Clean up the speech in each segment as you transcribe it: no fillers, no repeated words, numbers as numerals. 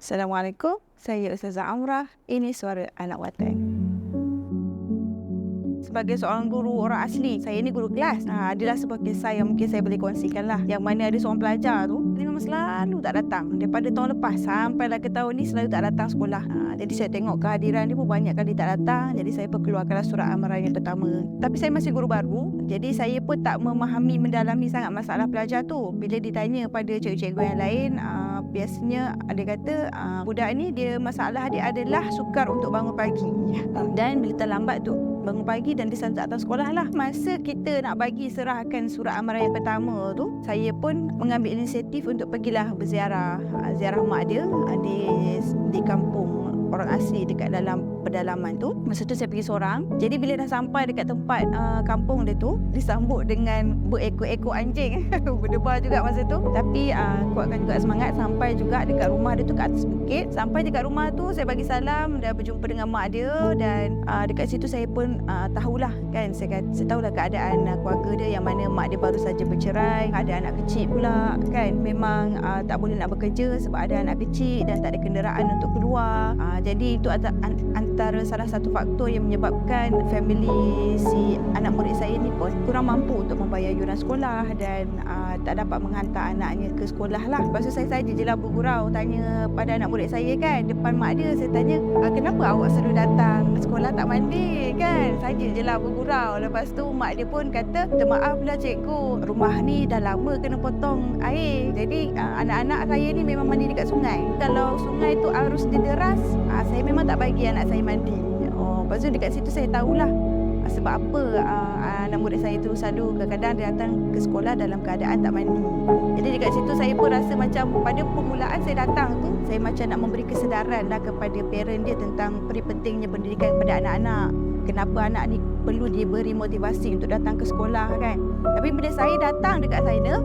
Assalamualaikum, saya Ustazah Amrah. Ini suara anak watan. Sebagai seorang guru orang asli, saya ni guru kelas. Adalah sebuah kisah yang mungkin saya boleh kongsikan lah. Yang mana ada seorang pelajar tu, dia memang selalu tak datang. Daripada tahun lepas sampailah ke tahun ni selalu tak datang sekolah. Jadi saya tengok kehadiran dia pun banyak kali tak datang. Jadi saya pun keluarkanlah surat amaran yang pertama. Tapi saya masih guru baru, jadi saya pun tak memahami mendalami sangat masalah pelajar tu. Bila ditanya pada cikgu-cikgu yang lain, biasanya dia kata budak ni dia masalah dia adalah sukar untuk bangun pagi. Dan bila terlambat tu bangun pagi dan dia selalu tak datang sekolah lah. Masa kita nak bagi serahkan surat amaran yang pertama tu, saya pun mengambil inisiatif untuk pergilah berziarah. Ziarah mak dia di kampung orang asli dekat dalam pedalaman tu. Masa tu saya pergi seorang. Jadi bila dah sampai dekat tempat kampung dia tu, disambut dengan berekor-ekor anjing. Berdebar juga masa tu. Tapi kuatkan juga semangat sampai juga dekat rumah dia tu kat atas bukit. Sampai dekat rumah tu saya bagi salam dan berjumpa dengan mak dia. Dan dekat situ saya pun tahulah kan, saya tahulah keadaan keluarga dia, yang mana mak dia baru saja bercerai, ada anak kecil pula kan. Memang tak boleh nak bekerja sebab ada anak kecil dan tak ada kenderaan untuk keluar. Jadi itu antara salah satu faktor yang menyebabkan family si anak murid saya ni pun kurang mampu untuk membayar yuran sekolah dan tak dapat menghantar anaknya ke sekolah lah. Lepas tu saya saja je lah bergurau tanya pada anak murid saya kan, depan mak dia saya tanya, kenapa awak selalu datang sekolah tak mandi kan. Saja je lah bergurau. Lepas tu mak dia pun kata, minta maaf lah cikgu, rumah ni dah lama kena potong air, jadi anak-anak saya ni memang mandi dekat sungai. Kalau sungai tu arus dia deras, saya memang tak bagi anak saya mandi. Lepas tu dekat situ saya tahulah sebab apa anak murid saya tu selalu kadang-kadang dia datang ke sekolah dalam keadaan tak mandi. Jadi dekat situ saya pun rasa macam pada permulaan saya datang tu, saya macam nak memberi kesedaran lah kepada parent dia tentang pentingnya pendidikan kepada anak-anak. Kenapa anak ni perlu diberi motivasi untuk datang ke sekolah kan. Tapi bila saya datang dekat sana,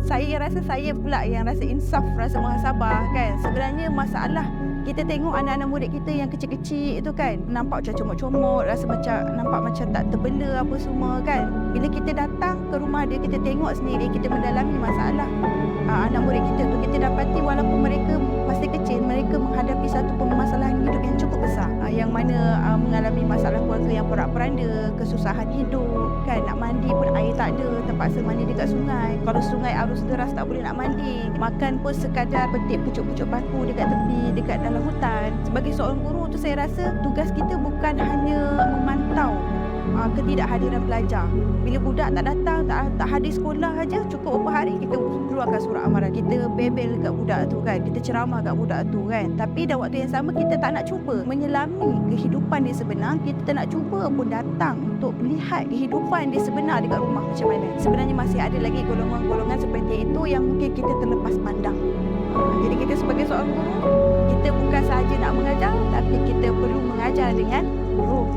saya rasa saya pula yang rasa insaf, rasa muhasabah kan. Sebenarnya masalah kita tengok anak-anak murid kita yang kecil-kecil itu kan, nampak macam comot-comot, rasa macam nampak macam tak terbela apa semua kan. Bila kita datang ke rumah dia, kita tengok sendiri, kita mendalami masalah anak murid kita tu, kita dapati walaupun mereka masih kecil, mereka menghadapi satu permasalahan hidup yang cukup besar, yang mana mengalami masalah keluarga yang porak-poranda, kesusahan hidup kan. Nak mandi pun air tak ada, terpaksa mandi dekat sungai. Kalau sungai arus deras tak boleh nak mandi. Makan pun sekadar petik pucuk-pucuk paku dekat tepi, dekat dalam hutan. Sebagai seorang guru tu saya rasa tugas kita bukan hanya memantau ketidakhadiran pelajar. Bila budak tak datang, tak hadir sekolah aja, cukup beberapa hari kita keluarkan surat amaran, kita bebel kat budak tu kan, kita ceramah kat budak tu kan. Tapi dalam waktu yang sama kita tak nak cuba menyelami kehidupan dia sebenar, kita tak nak cuba pun datang untuk melihat kehidupan dia sebenar dekat rumah macam mana. Sebenarnya masih ada lagi golongan-golongan seperti itu yang mungkin kita terlepas pandang. Jadi kita sebagai seorang guru, kita bukan sahaja nak mengajar, tapi kita perlu mengajar dengan ruh.